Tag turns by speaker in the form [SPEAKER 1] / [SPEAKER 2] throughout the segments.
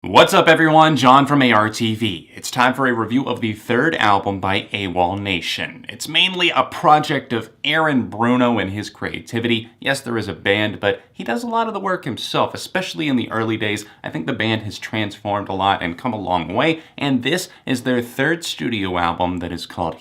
[SPEAKER 1] What's up everyone, John from ARTV. It's time for a review of the third album by AWOLNATION. It's mainly a project of Aaron Bruno and his creativity. Yes, there is a band, but he does a lot of the work himself, especially in the early days. I think the band has transformed a lot and come a long way, and this is their third studio album that is called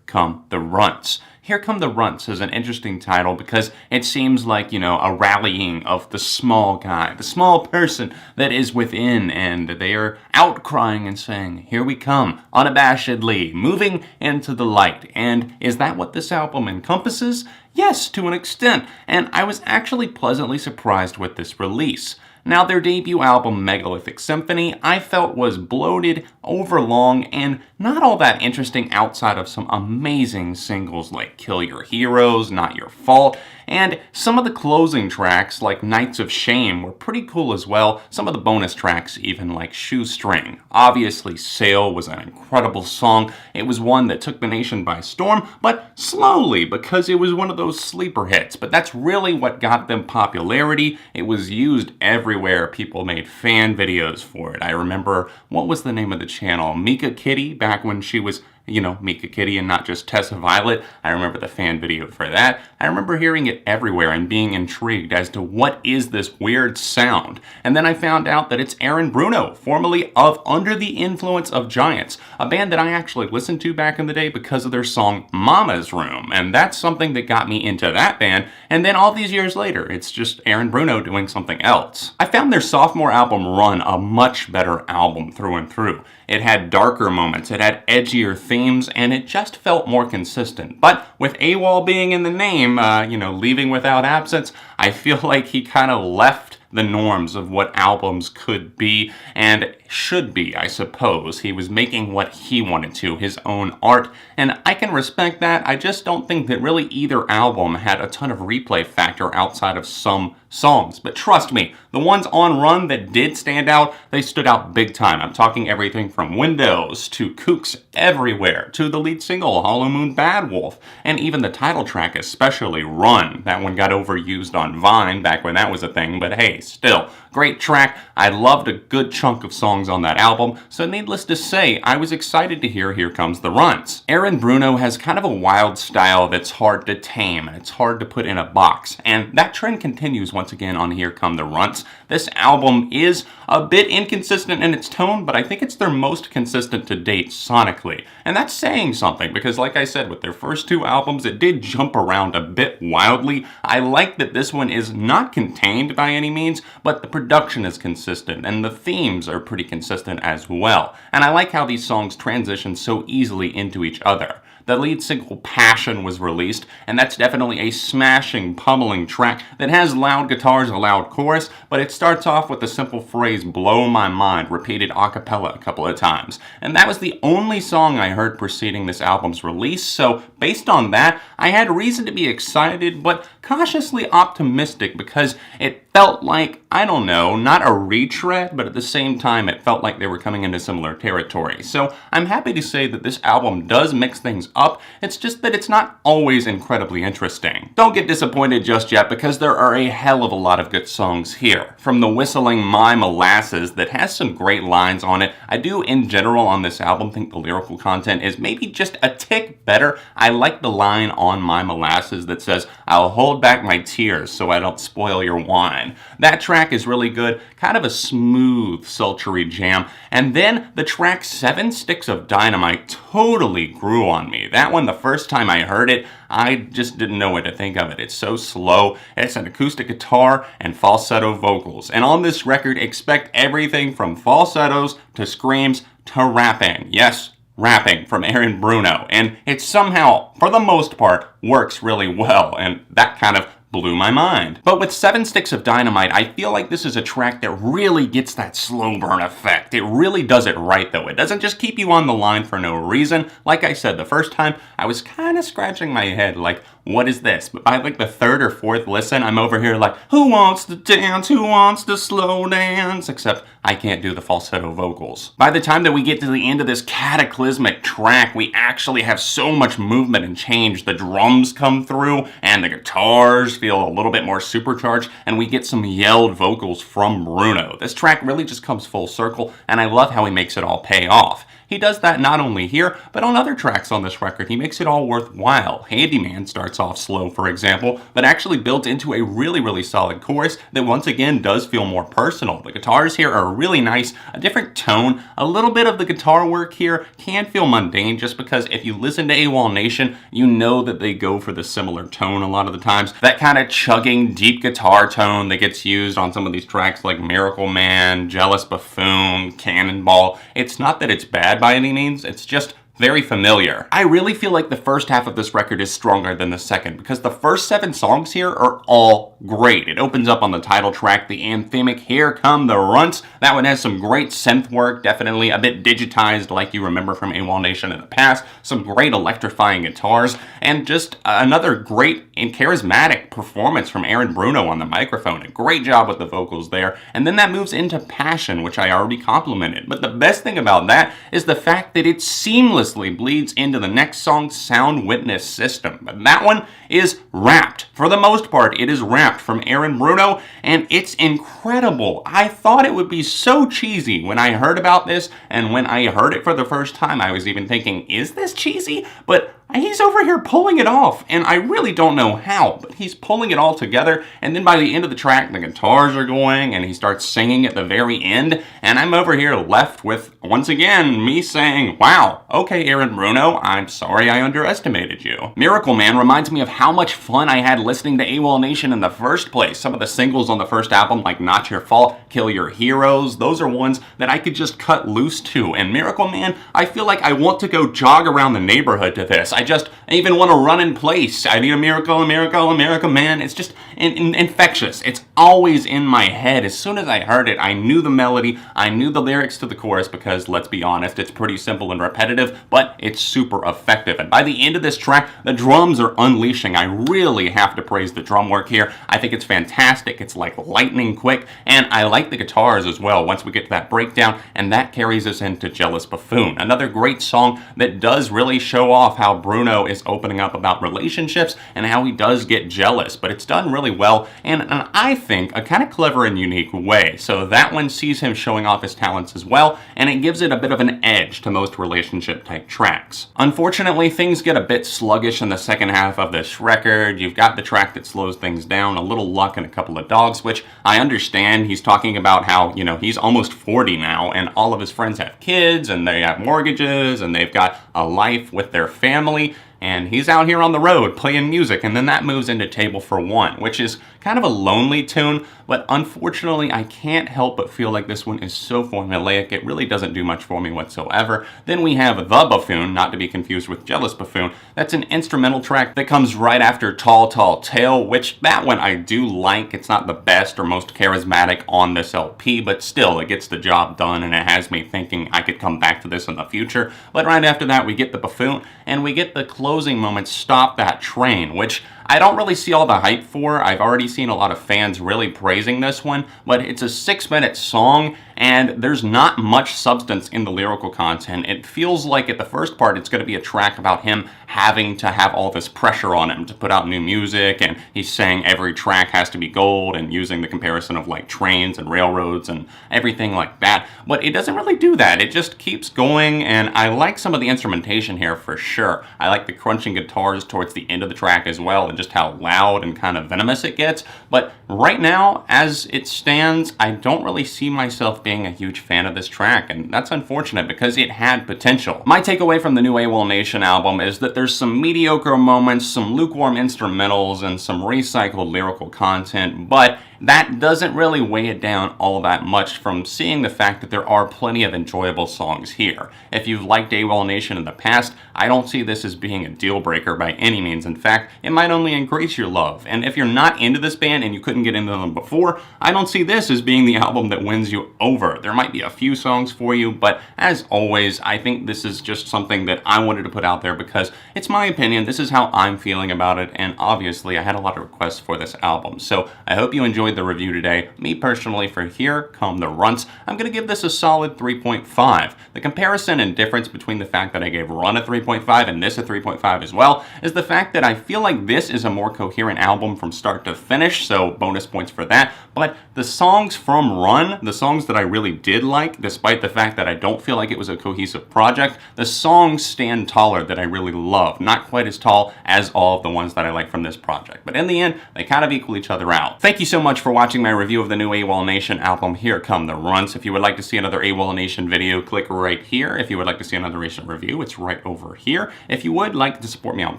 [SPEAKER 1] Come the Runts. Come the Runts is an interesting title because it seems like, a rallying of the small guy, the small person that is within, and they are outcrying and saying, here we come, unabashedly, moving into the light. And is that what this album encompasses? Yes, to an extent, and I was actually pleasantly surprised with this release. Now, their debut album, Megalithic Symphony, I felt was bloated, overlong, and not all that interesting outside of some amazing singles like Kill Your Heroes, Not Your Fault, and some of the closing tracks like Nights of Shame were pretty cool as well, some of the bonus tracks even like Shoestring. Obviously, Sail was an incredible song. It was one that took the nation by storm, but slowly because it was one of those sleeper hits. But that's really what got them popularity. It was used everywhere. People made fan videos for it. I remember, what was the name of the channel? Mika Kitty, back when she was Mika Kitty and not just Tessa Violet. I remember the fan video for that. I remember hearing it everywhere and being intrigued as to what is this weird sound. And then I found out that it's Aaron Bruno, formerly of Under the Influence of Giants, a band that I actually listened to back in the day because of their song Mama's Room. And that's something that got me into that band. And then all these years later, it's just Aaron Bruno doing something else. I found their sophomore album Run a much better album through and through. It had darker moments, it had edgier themes, and it just felt more consistent. But with AWOL being in the name, leaving without absence, I feel like he kind of left the norms of what albums could be and should be, I suppose. He was making what he wanted to, his own art, and I can respect that. I just don't think that really either album had a ton of replay factor outside of some songs. But trust me, the ones on Run that did stand out, they stood out big time. I'm talking everything from Windows to Kooks Everywhere to the lead single Hollow Moon Bad Wolf, and even the title track, especially Run. That one got overused on Vine back when that was a thing, but hey, still, great track. I loved a good chunk of songs on that album, so needless to say, I was excited to hear Here Comes the Runts. Aaron Bruno has kind of a wild style that's hard to tame, and it's hard to put in a box, and that trend continues once again on Here Come the Runts. This album is a bit inconsistent in its tone, but I think it's their most consistent to date sonically, and that's saying something, because like I said, with their first two albums, it did jump around a bit wildly. I like that this one is not contained by any means, but the production is consistent, and the themes are pretty consistent as well. And I like how these songs transition so easily into each other. The lead single Passion was released, and that's definitely a smashing, pummeling track that has loud guitars, a loud chorus, but it starts off with the simple phrase, blow my mind, repeated a cappella a couple of times. And that was the only song I heard preceding this album's release, so based on that, I had reason to be excited, but cautiously optimistic because it felt like, I don't know, not a retread, but at the same time it felt like they were coming into similar territory. So I'm happy to say that this album does mix things up, it's just that it's not always incredibly interesting. Don't get disappointed just yet because there are a hell of a lot of good songs here. From the whistling My Molasses that has some great lines on it, I do in general on this album think the lyrical content is maybe just a tick better. I like the line on My Molasses that says, I'll hold back my tears so I don't spoil your wine. That track is really good, kind of a smooth, sultry jam. And then the track 7 Sticks of Dynamite totally grew on me. That one, the first time I heard it, I just didn't know what to think of it. It's so slow, it's an acoustic guitar and falsetto vocals. And on this record, expect everything from falsettos to screams to rapping. Yes, rapping from Aaron Bruno. And it somehow, for the most part, works really well. And that kind of blew my mind. But with 7 Sticks of Dynamite, I feel like this is a track that really gets that slow burn effect. It really does it right though. It doesn't just keep you on the line for no reason. Like I said, the first time, I was kind of scratching my head like, what is this? But by like the third or fourth listen, I'm over here like, who wants to dance? Who wants to slow dance? Except I can't do the falsetto vocals. By the time that we get to the end of this cataclysmic track, we actually have so much movement and change. The drums come through and the guitars feel a little bit more supercharged, and we get some yelled vocals from Bruno. This track really just comes full circle, and I love how he makes it all pay off. He does that not only here, but on other tracks on this record. He makes it all worthwhile. Handyman starts off slow, for example, but actually builds into a really solid chorus that once again does feel more personal. The guitars here are really nice, a different tone. A little bit of the guitar work here can feel mundane just because if you listen to AWOLNATION, you know that they go for the similar tone a lot of the times. That kind of chugging, deep guitar tone that gets used on some of these tracks like Miracle Man, Jealous Buffoon, Cannonball. It's not that it's bad by any means, it's just very familiar. I really feel like the first half of this record is stronger than the second because the first 7 songs here are all great. It opens up on the title track, the anthemic Here Come the Runts. That one has some great synth work, definitely a bit digitized like you remember from AWOLNATION in the past, some great electrifying guitars, and just another great and charismatic performance from Aaron Bruno on the microphone. A great job with the vocals there. And then that moves into Passion, which I already complimented. But the best thing about that is the fact that it seamlessly bleeds into the next song's Sound Witness system. But that one is rapped. For the most part, it is rapped from Aaron Bruno, and it's incredible. I thought it would be so cheesy when I heard about this, and when I heard it for the first time, I was even thinking, is this cheesy? But he's over here pulling it off, and I really don't know how, but he's pulling it all together, and then by the end of the track, the guitars are going, and he starts singing at the very end, and I'm over here left with, once again, me saying, wow, okay, Aaron Bruno, I'm sorry I underestimated you. Miracle Man reminds me of how much fun I had listening to AWOLNATION in the first place. Some of the singles on the first album, like Not Your Fault, Kill Your Heroes, those are ones that I could just cut loose to, and Miracle Man, I feel like I want to go jog around the neighborhood to this. I even want to run in place. I need a miracle, a miracle, a miracle, man. It's just infectious. It's always in my head. As soon as I heard it, I knew the melody, I knew the lyrics to the chorus because, let's be honest, it's pretty simple and repetitive, but it's super effective. And by the end of this track, the drums are unleashing. I really have to praise the drum work here. I think it's fantastic. It's like lightning quick, and I like the guitars as well once we get to that breakdown, and that carries us into Jealous Buffoon. Another great song that does really show off how Bruno is opening up about relationships and how he does get jealous, but it's done really well and I think a kind of clever and unique way. So that one sees him showing off his talents as well, and it gives it a bit of an edge to most relationship type tracks. Unfortunately, things get a bit sluggish in the second half of this record. You've got the track that slows things down, a little luck and a couple of dogs, which I understand. He's talking about how, you know, he's almost 40 now and all of his friends have kids and they have mortgages and they've got a life with their family. And he's out here on the road playing music, and then that moves into Table for One, which is kind of a lonely tune, but unfortunately I can't help but feel like this one is so formulaic, it really doesn't do much for me whatsoever. Then we have The Buffoon, not to be confused with Jealous Buffoon. That's an instrumental track that comes right after Tall Tall Tale, which that one I do like. It's not the best or most charismatic on this LP, but still it gets the job done, and it has me thinking I could come back to this in the future. But right after that we get The Buffoon, and we get the closing moment, Stop That Train, which I don't really see all the hype for. I've already seen a lot of fans really praising this one, but it's a 6-minute song and there's not much substance in the lyrical content. It feels like at the first part it's going to be a track about him having to have all this pressure on him to put out new music, and he's saying every track has to be gold and using the comparison of like trains and railroads and everything like that, but it doesn't really do that. It just keeps going, and I like some of the instrumentation here for sure. I like the crunching guitars towards the end of the track as well, and just how loud and kind of venomous it gets. But right now, as it stands, I don't really see myself being a huge fan of this track, and that's unfortunate because it had potential. My takeaway from the new AWOLNATION album is that there's some mediocre moments, some lukewarm instrumentals, and some recycled lyrical content, but that doesn't really weigh it down all that much from seeing the fact that there are plenty of enjoyable songs here. If you've liked AWOLNATION in the past, I don't see this as being a deal breaker by any means. In fact, it might only increase your love. And if you're not into this band and you couldn't get into them before, I don't see this as being the album that wins you over. There might be a few songs for you, but as always, I think this is just something that I wanted to put out there because it's my opinion, this is how I'm feeling about it, and obviously I had a lot of requests for this album. So I hope you enjoyed the review today. Me personally, for Here Come the Runts, I'm going to give this a solid 3.5. The comparison and difference between the fact that I gave Run a 3.5 and this a 3.5 as well is the fact that I feel like this is a more coherent album from start to finish, so bonus points for that. But the songs from Run, the songs that I really did like, despite the fact that I don't feel like it was a cohesive project, the songs stand taller that I really love. Not quite as tall as all of the ones that I like from this project, but in the end, they kind of equal each other out. Thank you so much for watching my review of the new AWOLNATION album, Here Come the Runts. If you would like to see another AWOLNATION video, click right here. If you would like to see another recent review, it's right over here. If you would like to support me on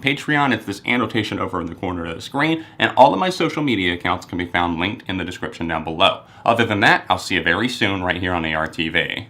[SPEAKER 1] Patreon, it's this annotation over in the corner of the screen, and all of my social media accounts can be found linked in the description down below. Other than that, I'll see you very soon right here on ARTV.